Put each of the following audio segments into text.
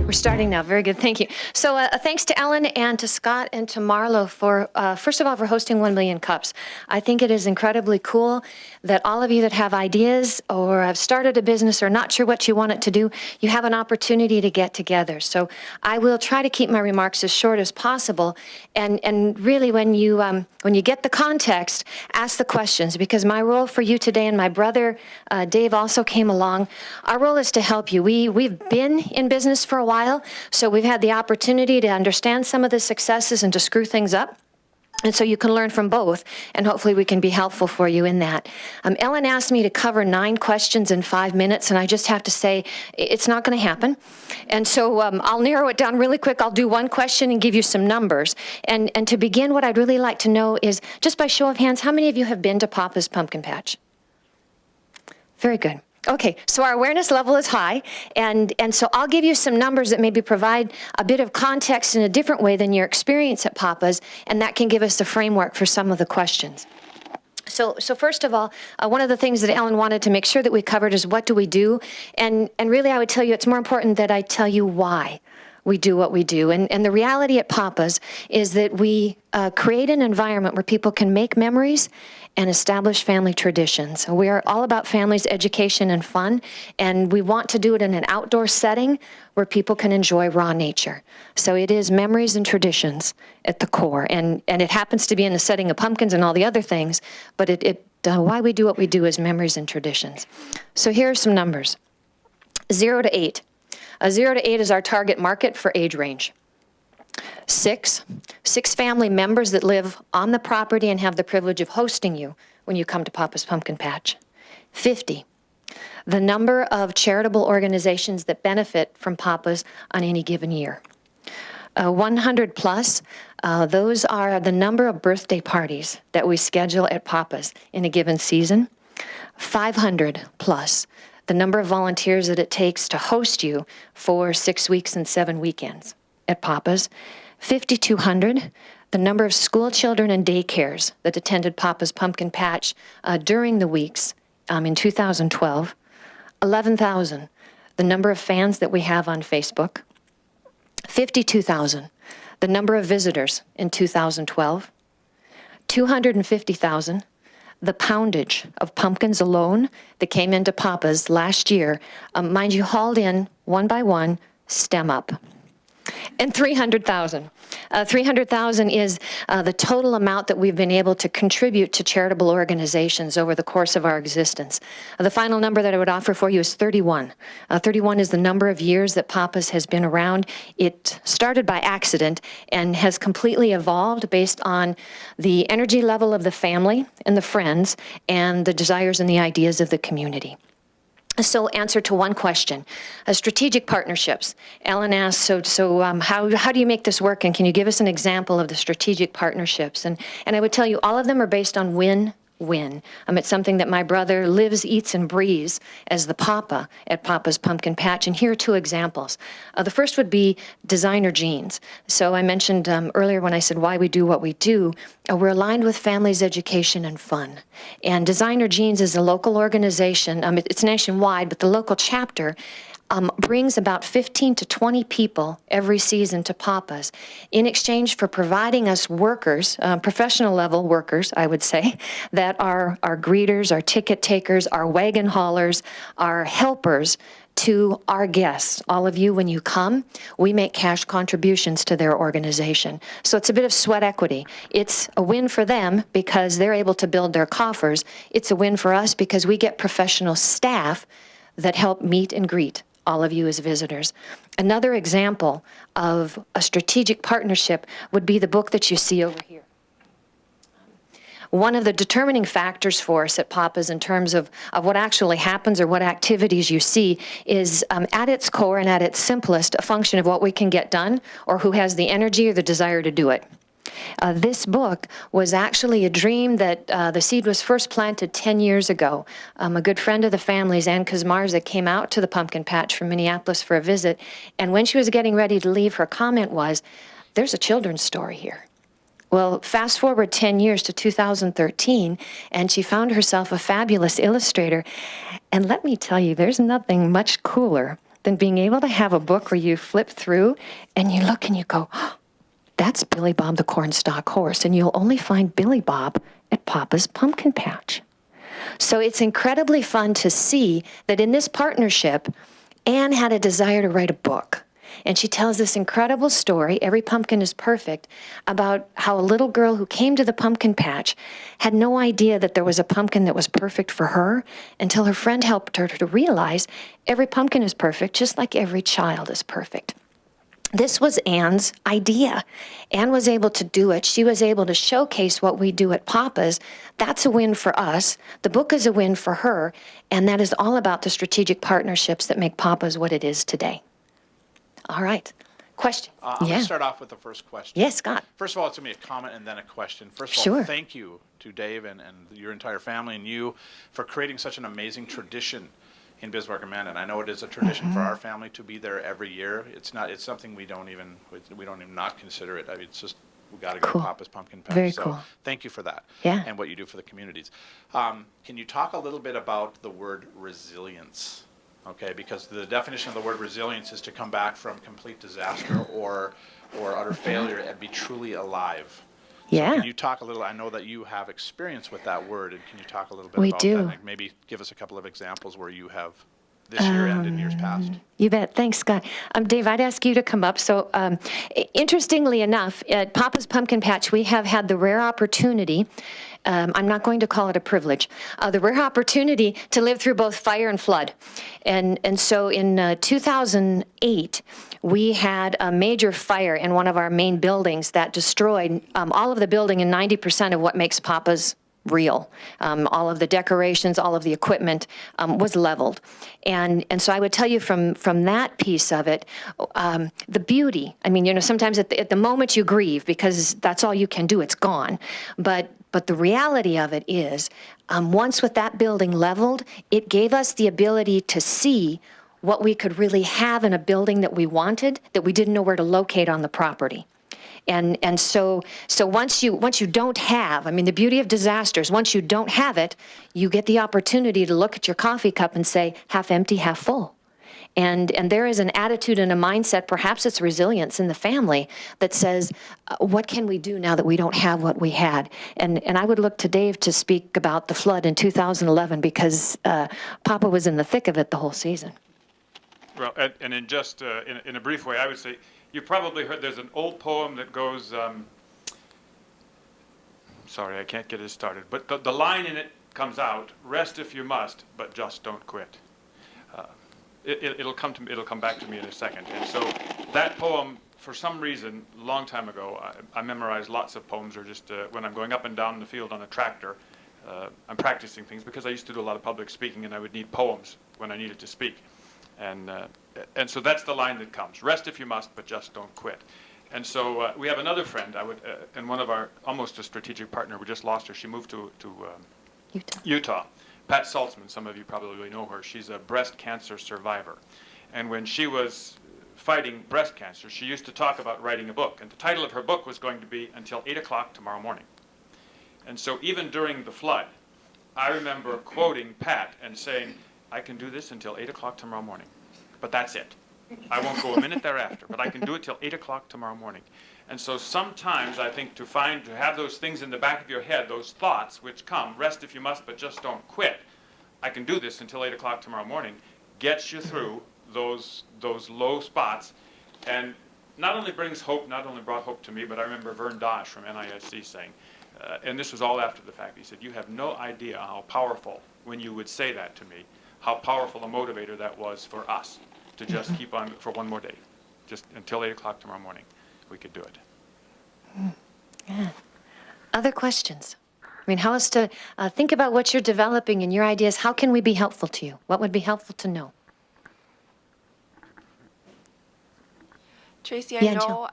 We're starting now. Very good. Thank you. So thanks to Ellen and to Scott and to Marlo for, first of all, for hosting 1 Million Cups. I think it is incredibly cool that all of you that have ideas or have started a business or not sure what you want it to do, you have an opportunity to get together. So I will try to keep my remarks as short as possible. And really, when you get the context, ask the questions, because my role for you today, and my brother Dave also came along, our role is to help you. We've been in business for a while, so we've had the opportunity to understand some of the successes and to screw things up. And so you can learn from both, and hopefully we can be helpful for you in that. Ellen asked me to cover 9 questions in 5 minutes, and I just have to say it's not going to happen. And so I'll narrow it down really quick. I'll do one question and give you some numbers. And to begin, what I'd really like to know is, just by show of hands, how many of you have been to Papa's Pumpkin Patch? Very good. Okay, so our awareness level is high, and so I'll give you some numbers that maybe provide a bit of context in a different way than your experience at Papa's, and that can give us the framework for some of the questions. So first of all, one of the things that Ellen wanted to make sure that we covered is, what do we do? And really, I would tell you it's more important that I tell you why we do what we do. And the reality at Papa's is that we create an environment where people can make memories and establish family traditions. We are all about families, education, and fun, and we want to do it in an outdoor setting where people can enjoy raw nature. So it is memories and traditions at the core, and it happens to be in the setting of pumpkins and all the other things, but why we do what we do is memories and traditions. So here are some numbers. 0 to 8. 0 to 8 is our target market for age range. 6 family members that live on the property and have the privilege of hosting you when you come to Papa's Pumpkin Patch. 50, the number of charitable organizations that benefit from Papa's on any given year. 100 plus, those are the number of birthday parties that we schedule at Papa's in a given season. 500 plus, the number of volunteers that it takes to host you for 6 weeks and 7 weekends at Papa's. 5,200, the number of school children and daycares that attended Papa's Pumpkin Patch during the weeks in 2012. 11,000, the number of fans that we have on Facebook. 52,000, the number of visitors in 2012. 250,000, the poundage of pumpkins alone that came into Papa's last year, mind you, hauled in one by one, stem up. And 300,000. 300,000 is the total amount that we've been able to contribute to charitable organizations over the course of our existence. The final number that I would offer for you is 31. 31 is the number of years that Papa's has been around. It started by accident and has completely evolved based on the energy level of the family and the friends and the desires and the ideas of the community. So answer to one question, strategic partnerships. Ellen asked, so how do you make this work, and can you give us an example of the strategic partnerships? And I would tell you all of them are based on win-win. It's something that my brother lives, eats, and breathes as the Papa at Papa's Pumpkin Patch, and here are 2 examples. The first would be designer jeans. So I mentioned earlier when I said why we do what we do, we're aligned with families, education, and fun. And Designer Jeans is a local organization. It's nationwide, but the local chapter brings about 15 to 20 people every season to Papa's in exchange for providing us workers, professional level workers, I would say, that are our greeters, our ticket takers, our wagon haulers, our helpers to our guests. All of you, when you come, we make cash contributions to their organization. So it's a bit of sweat equity. It's a win for them because they're able to build their coffers. It's a win for us because we get professional staff that help meet and greet all of you as visitors. Another example of a strategic partnership would be the book that you see over here. One of the determining factors for us at Papa's in terms of what actually happens or what activities you see is at its core and at its simplest a function of what we can get done or who has the energy or the desire to do it. This book was actually a dream that the seed was first planted 10 years ago. A good friend of the family's, Ann Kazmarza, came out to the Pumpkin Patch from Minneapolis for a visit, and when she was getting ready to leave, her comment was, "There's a children's story here." Well, fast forward 10 years to 2013, and she found herself a fabulous illustrator. And let me tell you, there's nothing much cooler than being able to have a book where you flip through and you look and you go, oh, that's Billy Bob the Cornstalk Horse, and you'll only find Billy Bob at Papa's Pumpkin Patch. So it's incredibly fun to see that in this partnership, Anne had a desire to write a book. And she tells this incredible story, Every Pumpkin is Perfect, about how a little girl who came to the pumpkin patch had no idea that there was a pumpkin that was perfect for her until her friend helped her to realize every pumpkin is perfect, just like every child is perfect. This was Anne's idea. Anne was able to do it. She was able to showcase what we do at Papa's. That's a win for us. The book is a win for her. And that is all about the strategic partnerships that make Papa's what it is today. All right. Question? I'm going to start off with the first question. Yes, Scott. First of all, it's going to be a comment and then a question. First of all, thank you to Dave and your entire family and you for creating such an amazing tradition in Bismarck and Mandan. I know it is a tradition for our family to be there every year. It's something we don't even not consider it. I mean, it's just, we got to go to Papa's Pumpkin Patch. Very so cool. Thank you for that. Yeah. And what you do for the communities. Can you talk a little bit about the word resilience? Okay, because the definition of the word resilience is to come back from complete disaster or utter failure and be truly alive. Yeah. So can you talk a little, I know that you have experience with that word, and can you talk a little bit We about do. that? And maybe give us a couple of examples where you have this year and in years past. You bet. Thanks, Scott. Dave, I'd ask you to come up. So interestingly enough, at Papa's Pumpkin Patch, we have had the rare opportunity, I'm not going to call it a privilege, the rare opportunity to live through both fire and flood. And so in 2008, we had a major fire in one of our main buildings that destroyed all of the building and 90% of what makes Papa's real. All of the decorations, all of the equipment was leveled. And so I would tell you from that piece of it, the beauty, I mean, sometimes at the moment you grieve because that's all you can do, it's gone. But the reality of it is, once with that building leveled, it gave us the ability to see what we could really have in a building that we wanted, that we didn't know where to locate on the property. And so once you don't have, I mean, the beauty of disasters, once you don't have it, you get the opportunity to look at your coffee cup and say, half empty, half full. And there is an attitude and a mindset, perhaps it's resilience in the family, that says, what can we do now that we don't have what we had? And I would look to Dave to speak about the flood in 2011 because Papa was in the thick of it the whole season. Well, and in just in a brief way, I would say, you've probably heard there's an old poem that goes, sorry, I can't get it started, but the line in it comes out, rest if you must, but just don't quit. It'll come back to me in a second. And so that poem, for some reason, a long time ago, I memorized lots of poems, or just when I'm going up and down the field on a tractor, I'm practicing things because I used to do a lot of public speaking and I would need poems when I needed to speak. And so that's the line that comes. Rest if you must, but just don't quit. And so we have another friend, and one of our, almost a strategic partner, we just lost her. She moved to Utah. Pat Saltzman, some of you probably know her. She's a breast cancer survivor. And when she was fighting breast cancer, she used to talk about writing a book. And the title of her book was going to be Until 8 o'clock tomorrow morning. And so even during the flood, I remember quoting Pat and saying, I can do this until 8 o'clock tomorrow morning, but that's it. I won't go a minute thereafter, but I can do it till 8 o'clock tomorrow morning. And so sometimes I think to have those things in the back of your head, those thoughts which come, rest if you must, but just don't quit. I can do this until 8 o'clock tomorrow morning, gets you through those low spots, and not only brings hope, not only brought hope to me, but I remember Vern Dosh from NISC saying, and this was all after the fact, he said, you have no idea how powerful, when you would say that to me, how powerful a motivator that was for us to just keep on for one more day, just until 8 o'clock tomorrow morning, we could do it. Yeah. Other questions? I mean, how is to think about what you're developing and your ideas. How can we be helpful to you? What would be helpful to know? Tracy, I know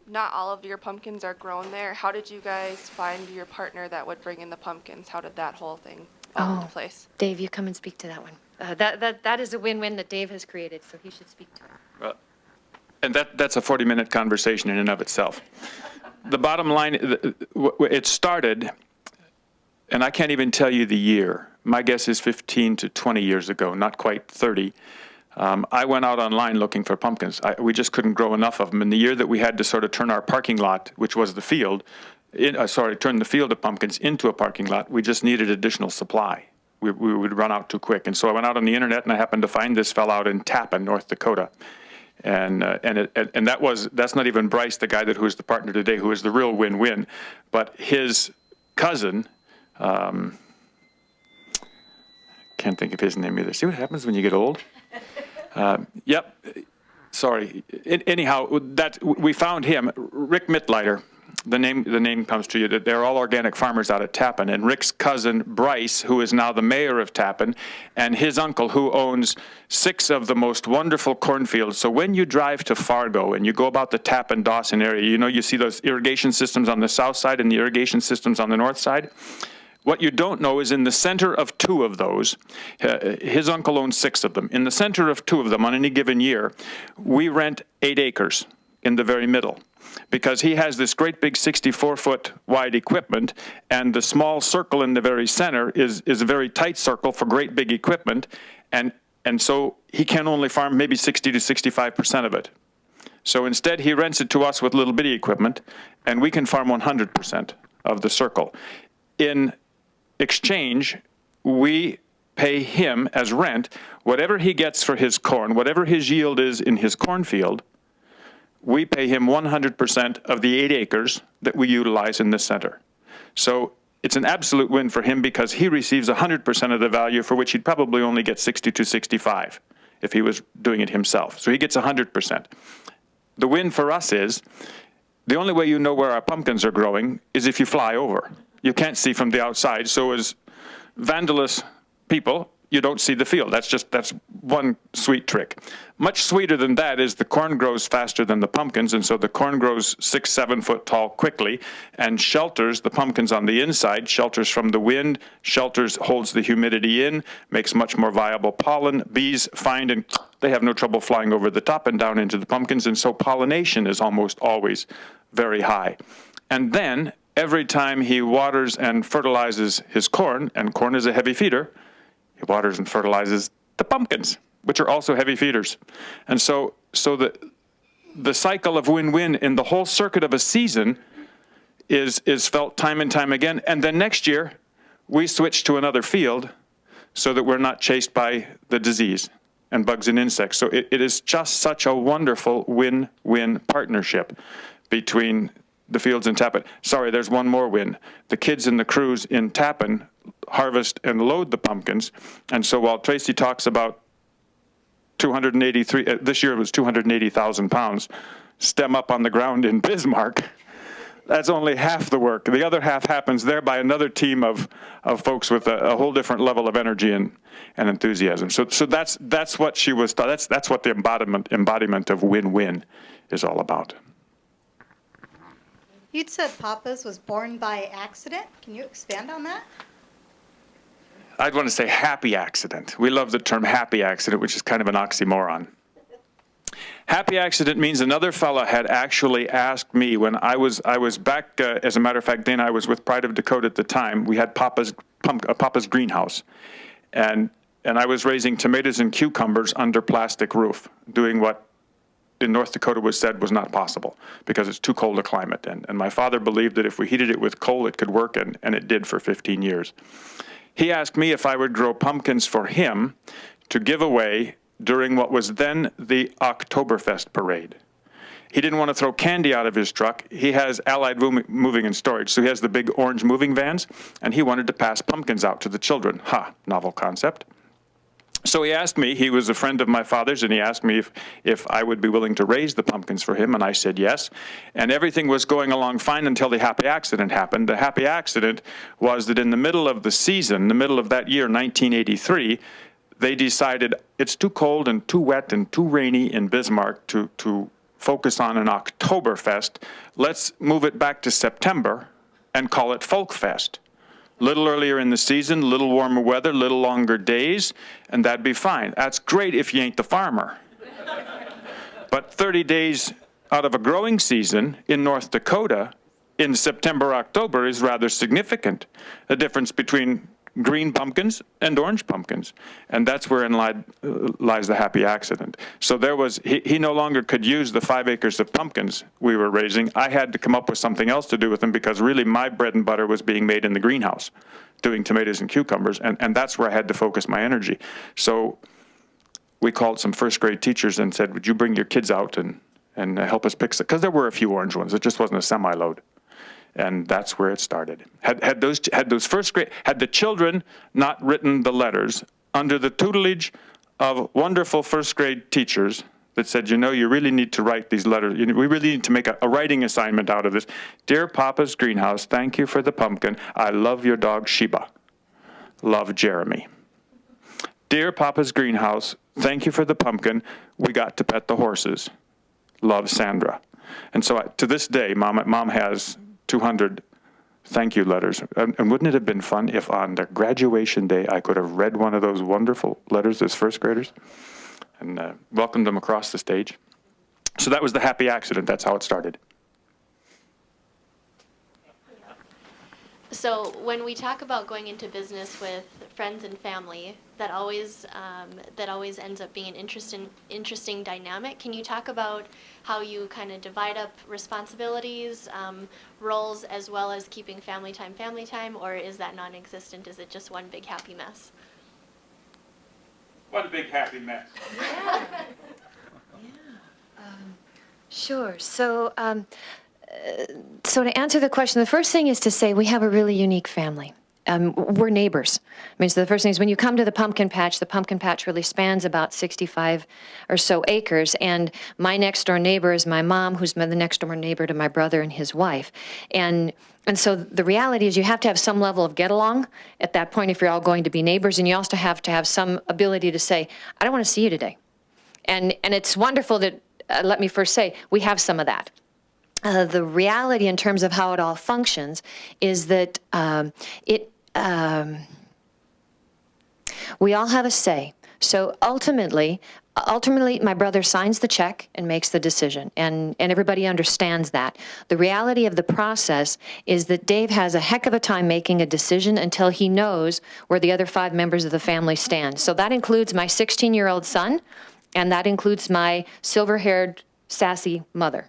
not all of your pumpkins are grown there. How did you guys find your partner that would bring in the pumpkins? How did that whole thing fall into place? Dave, you come and speak to that one. That is a win-win that Dave has created, so he should speak to it. Well, and that's a 40-minute conversation in and of itself. The bottom line, it started, and I can't even tell you the year. My guess is 15 to 20 years ago, not quite 30. I went out online looking for pumpkins. We just couldn't grow enough of them. And the year that we had to sort of turn our parking lot, which was the field, turn the field of pumpkins into a parking lot, we just needed additional supply. We would run out too quick. And so I went out on the internet and I happened to find this fellow out in Tappan, North Dakota. And that's not even Bryce, the guy who's the partner today, who is the real win-win. But his cousin, can't think of his name either. See what happens when you get old? Yep. Sorry. Anyhow, we found him, Rick Mittleiter. The name comes to you. That they're all organic farmers out at Tappan, and Rick's cousin Bryce, who is now the mayor of Tappan, and his uncle, who owns 6 of the most wonderful cornfields. So when you drive to Fargo and you go about the Tappan Dawson area, you see those irrigation systems on the south side and the irrigation systems on the north side. What you don't know is in the center of 2 of those, his uncle owns 6 of them. In the center of 2 of them on any given year, we rent 8 acres in the very middle, because he has this great big 64-foot wide equipment, and the small circle in the very center is a very tight circle for great big equipment, and so he can only farm maybe 60 to 65% of it. So instead he rents it to us with little bitty equipment, and we can farm 100% of the circle. In exchange, we pay him as rent whatever he gets for his corn, whatever his yield is in his cornfield. We pay him 100% of the 8 acres that we utilize in the center. So it's an absolute win for him, because he receives 100% of the value, for which he'd probably only get 60 to 65 if he was doing it himself. So he gets 100%. The win for us is the only way you know where our pumpkins are growing is if you fly over. You can't see from the outside. So as vandalous people, you don't see the field. That's one sweet trick. Much sweeter than that is the corn grows faster than the pumpkins, and so the corn grows 6-7 foot tall quickly and shelters the pumpkins on the inside, shelters from the wind, holds the humidity in, makes much more viable pollen. Bees find, and they have no trouble flying over the top and down into the pumpkins, and so pollination is almost always very high. And then every time he waters and fertilizes his corn, and corn is a heavy feeder, he waters and fertilizes the pumpkins, which are also heavy feeders. And so the cycle of win-win in the whole circuit of a season is felt time and time again. And then next year, we switch to another field so that we're not chased by the disease and bugs and insects. So it is just such a wonderful win-win partnership between the fields in Tappan. Sorry, there's one more win. The kids and the crews in Tappan harvest and load the pumpkins. And so while Tracy talks about 283, this year it was 280,000 pounds, stem up on the ground in Bismarck, that's only half the work. The other half happens there by another team of folks with a whole different level of energy and enthusiasm. So that's what she was, that's what the embodiment of win-win is all about. You'd said Papa's was born by accident. Can you expand on that? I'd want to say happy accident. We love the term happy accident, which is kind of an oxymoron. Happy accident means another fella had actually asked me when I was back, as a matter of fact, then I was with Pride of Dakota at the time. We had Papa's greenhouse. And I was raising tomatoes and cucumbers under plastic roof, doing what in North Dakota was said was not possible because it's too cold a climate. And my father believed that if we heated it with coal, it could work, and it did for 15 years. He asked me if I would grow pumpkins for him to give away during what was then the Oktoberfest parade. He didn't want to throw candy out of his truck. He has Allied Moving and Storage, so he has the big orange moving vans, and he wanted to pass pumpkins out to the children. Novel concept. So he asked me, he was a friend of my father's, and he asked me if I would be willing to raise the pumpkins for him, and I said yes. And everything was going along fine until the happy accident happened. The happy accident was that in the middle of the season, the middle of that year, 1983, they decided it's too cold and too wet and too rainy in Bismarck to focus on an Oktoberfest. Let's move it back to September and call it Folkfest. Little earlier in the season, little warmer weather, little longer days, and that'd be fine. That's great if you ain't the farmer. But 30 days out of a growing season in North Dakota in September, October is rather significant. The difference between green pumpkins and orange pumpkins. And that's wherein lies the happy accident. So he no longer could use the 5 acres of pumpkins we were raising. I had to come up with something else to do with them because really my bread and butter was being made in the greenhouse, doing tomatoes and cucumbers, and that's where I had to focus my energy. So we called some first grade teachers and said, would you bring your kids out and help us pick some, because there were a few orange ones. It just wasn't a semi-load. And that's where it started. Had the children not written the letters under the tutelage of wonderful first grade teachers that said, you really need to write these letters. We really need to make a writing assignment out of this. Dear Papa's Greenhouse, thank you for the pumpkin. I love your dog Sheba. Love, Jeremy. Dear Papa's Greenhouse, thank you for the pumpkin. We got to pet the horses. Love, Sandra. And so to this day, Mom has 200 thank you letters. And wouldn't it have been fun if on their graduation day I could have read one of those wonderful letters as first graders and welcomed them across the stage? So that was the happy accident. That's how it started. So when we talk about going into business with friends and family, that always ends up being an interesting dynamic. Can you talk about how you kind of divide up responsibilities, roles, as well as keeping family time, or is that non-existent? Is it just one big happy mess? One big happy mess. Yeah. Sure. So to answer the question, the first thing is to say we have a really unique family. We're neighbors. I mean, so the first thing is when you come to the pumpkin patch really spans about 65 or so acres, and my next door neighbor is my mom, who's the next door neighbor to my brother and his wife. And so the reality is you have to have some level of get along at that point if you're all going to be neighbors, and you also have to have some ability to say, I don't want to see you today. And it's wonderful that, let me first say, we have some of that. The reality in terms of how it all functions is that we all have a say. So ultimately, my brother signs the check and makes the decision, and everybody understands that. The reality of the process is that Dave has a heck of a time making a decision until he knows where the other 5 members of the family stand. So that includes my 16-year-old son, and that includes my silver-haired, sassy mother.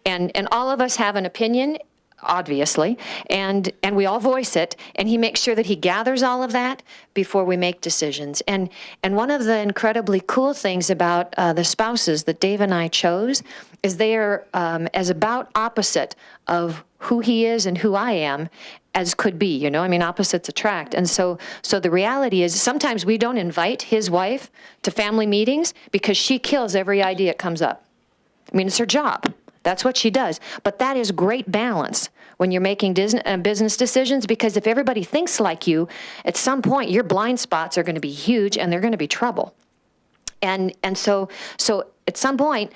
And all of us have an opinion, obviously, and we all voice it, and he makes sure that he gathers all of that before we make decisions. And one of the incredibly cool things about the spouses that Dave and I chose is they are as about opposite of who he is and who I am as could be, I mean, opposites attract. And so the reality is sometimes we don't invite his wife to family meetings because she kills every idea that comes up. I mean, it's her job. That's what she does. But that is great balance when you're making business decisions, because if everybody thinks like you, at some point your blind spots are going to be huge and they're going to be trouble. And so at some point,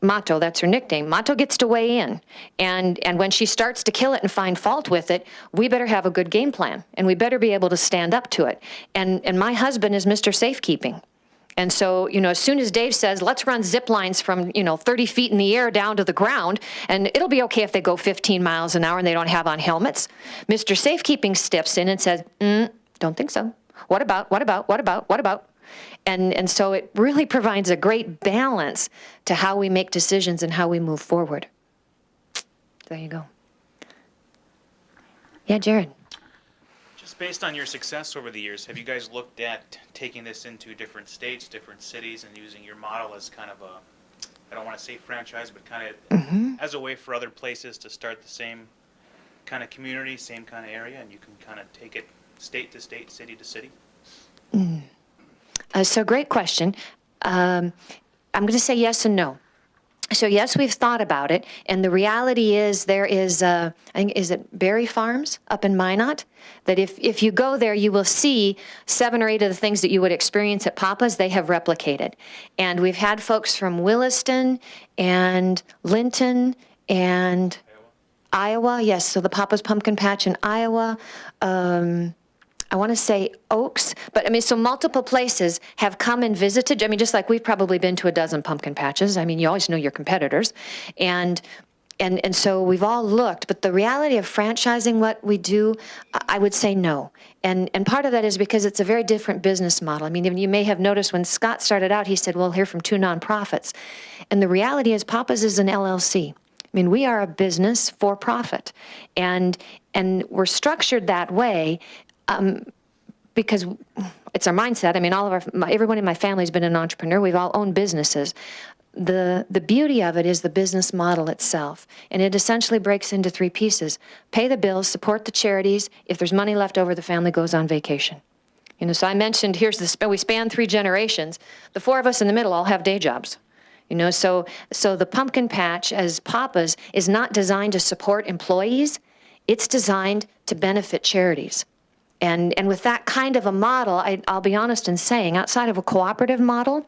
Mato, that's her nickname, Mato gets to weigh in. And when she starts to kill it and find fault with it, we better have a good game plan, and we better be able to stand up to it. And my husband is Mr. Safekeeping. And so, as soon as Dave says, let's run zip lines from, 30 feet in the air down to the ground, and it'll be okay if they go 15 miles an hour and they don't have on helmets, Mr. Safekeeping steps in and says, don't think so. What about? And so it really provides a great balance to how we make decisions and how we move forward. There you go. Yeah, Jared. Based on your success over the years, have you guys looked at taking this into different states, different cities, and using your model as kind of I don't want to say franchise, but kind of as a way for other places to start the same kind of community, same kind of area, and you can kind of take it state to state, city to city? So great question. I'm going to say yes and no. So yes, we've thought about it, and the reality is there is, I think, is it Berry Farms up in Minot? That if you go there, you will see 7 or 8 of the things that you would experience at Papa's, they have replicated. And we've had folks from Williston and Linton and Iowa, yes, so the Papa's Pumpkin Patch in Iowa, I want to say Oaks, but I mean, so multiple places have come and visited. I mean, just like we've probably been to a dozen pumpkin patches. I mean, you always know your competitors. And And so we've all looked, but the reality of franchising what we do, I would say no. And part of that is because it's a very different business model. I mean, you may have noticed when Scott started out, he said, we'll hear from two nonprofits. And the reality is Papa's is an LLC. I mean, we are a business for profit. And we're structured that way because it's our mindset. I mean, everyone in my family has been an entrepreneur. We've all owned businesses. The beauty of it is the business model itself, and it essentially breaks into three pieces: pay the bills, support the charities. If there's money left over, the family goes on vacation. So I mentioned we span 3 generations. The 4 of us in the middle all have day jobs. So the pumpkin patch as Papa's is not designed to support employees. It's designed to benefit charities. And with that kind of a model, I'll be honest in saying, outside of a cooperative model,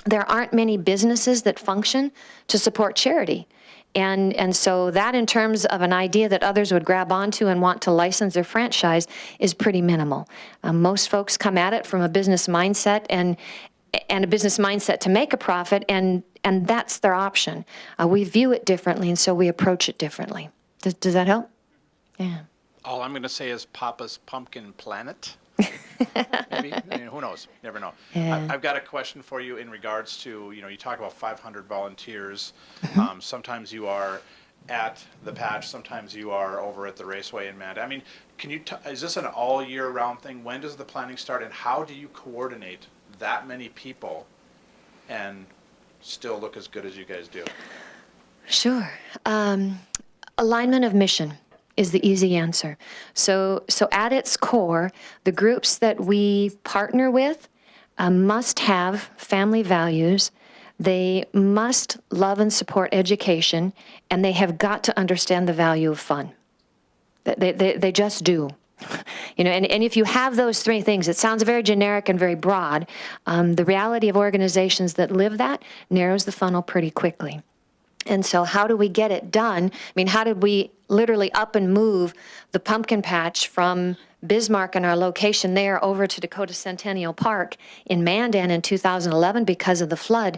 there aren't many businesses that function to support charity. And so that, in terms of an idea that others would grab onto and want to license or franchise, is pretty minimal. Most folks come at it from a business mindset and a business mindset to make a profit, and that's their option. We view it differently, and so we approach it differently. Does that help? Yeah. All I'm going to say is Papa's Pumpkin Planet. Maybe. I mean, who knows? Never know. Yeah. I've got a question for you in regards to, you talk about 500 volunteers. Sometimes you are at the patch, sometimes you are over at the raceway in Mandan. I mean, is this an all year round thing? When does the planning start, and how do you coordinate that many people and still look as good as you guys do? Sure. Alignment of mission is the easy answer. So at its core, the groups that we partner with must have family values. They must love and support education, and they have got to understand the value of fun. They just do. And if you have those 3 things, it sounds very generic and very broad. The reality of organizations that live that narrows the funnel pretty quickly. And so how do we get it done? I mean, how did we literally up and move the pumpkin patch from Bismarck and our location there over to Dakota Centennial Park in Mandan in 2011 because of the flood?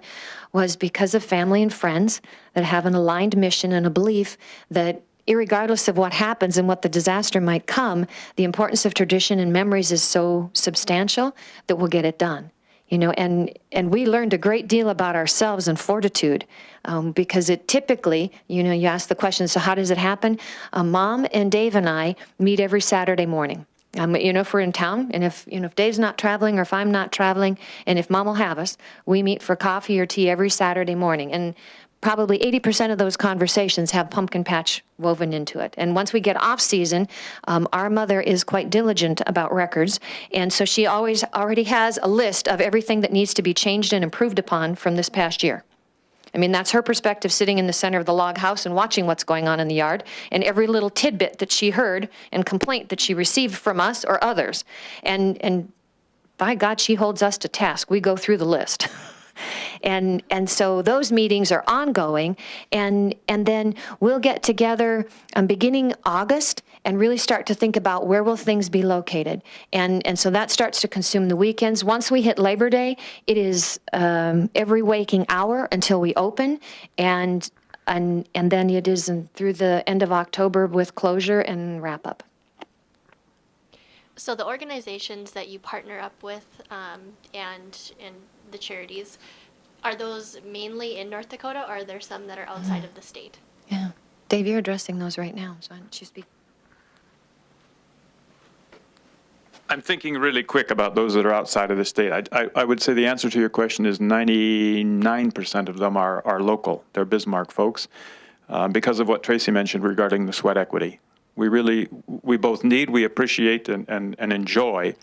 Was because of family and friends that have an aligned mission and a belief that irregardless of what happens and what the disaster might come, the importance of tradition and memories is so substantial that we'll get it done. And we learned a great deal about ourselves and fortitude because it typically, you ask the question, so how does it happen? Mom and Dave and I meet every Saturday morning. If we're in town, and if Dave's not traveling or if I'm not traveling, and if Mom will have us, we meet for coffee or tea every Saturday morning. And probably 80% of those conversations have pumpkin patch woven into it. And once we get off season, our mother is quite diligent about records. And so she already has a list of everything that needs to be changed and improved upon from this past year. I mean, that's her perspective sitting in the center of the log house and watching what's going on in the yard, and every little tidbit that she heard and complaint that she received from us or others. And by God, she holds us to task. We go through the list. And so those meetings are ongoing, and then we'll get together beginning August and really start to think about where will things be located. And so that starts to consume the weekends. Once we hit Labor Day, it is every waking hour until we open, and then it is through the end of October with closure and wrap up. So the organizations that you partner up with and the charities, are those mainly in North Dakota, or are there some that are outside of the state? Yeah. Dave, you're addressing those right now, so why don't you speak? I'm thinking really quick about those that are outside of the state. I would say the answer to your question is 99% of them are local. They're Bismarck folks because of what Tracy mentioned regarding the sweat equity. We both need, we appreciate and enjoy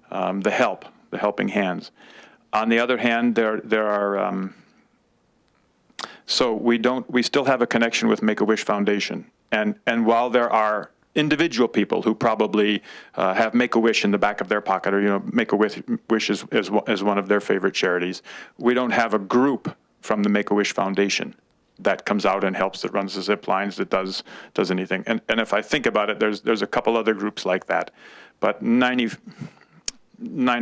the helping hands. On the other hand, there are, so we still have a connection with Make-A-Wish Foundation. And while there are individual people who probably have Make-A-Wish in the back of their pocket, or, Make-A-Wish is one of their favorite charities, we don't have a group from the Make-A-Wish Foundation that comes out and helps, that runs the zip lines, that does anything. And if I think about it, there's a couple other groups like that, but 9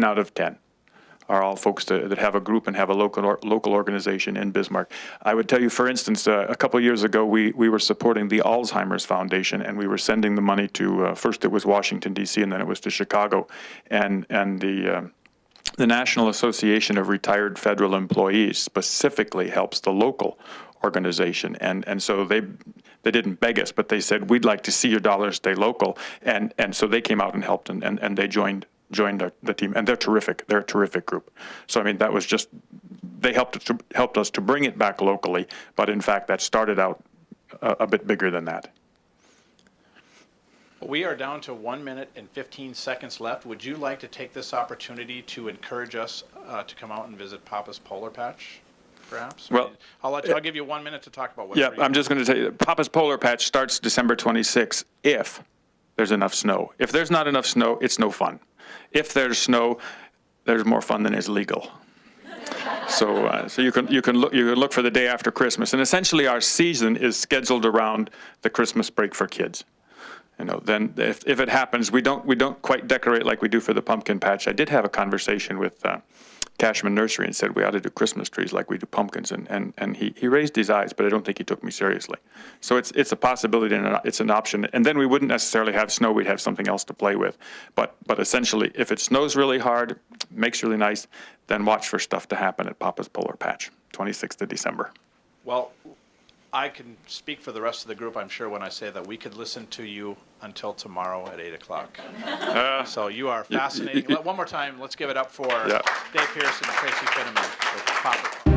out of 10 are all folks that have a group and have a local organization in Bismarck. I would tell you, for instance, a couple of years ago, we were supporting the Alzheimer's Foundation, and we were sending the money to, first it was Washington, D.C., and then it was to Chicago. And the National Association of Retired Federal Employees specifically helps the local organization, and so they didn't beg us, but they said, we'd like to see your dollars stay local, and so they came out and helped, and they joined the team, and they're terrific. They're a terrific group. So I mean, that was just, they helped us to bring it back locally, but in fact that started out a bit bigger than that. We are down to 1 minute and 15 seconds left. Would you like to take this opportunity to encourage us to come out and visit Papa's Polar Patch, perhaps? Well, I'll give you 1 minute to talk about what. Yeah, I'm just going to tell you, Papa's Polar Patch starts December 26th if there's enough snow. If there's not enough snow, it's no fun. If there's snow, there's more fun than is legal. So you can look for the day after Christmas, and essentially our season is scheduled around the Christmas break for kids. You know, then if it happens, we don't quite decorate like we do for the pumpkin patch. I did have a conversation with Cashman Nursery and said we ought to do Christmas trees like we do pumpkins, and he raised his eyes, but I don't think he took me seriously. So it's a possibility and it's an option. And then we wouldn't necessarily have snow; we'd have something else to play with. But essentially, if it snows really hard, makes really nice, then watch for stuff to happen at Papa's Polar Patch, 26th of December. Well, I can speak for the rest of the group, I'm sure, when I say that we could listen to you until tomorrow at 8 o'clock. So you are fascinating. One more time, let's give it up for Dave Pierce and Tracy Finneman with Papa.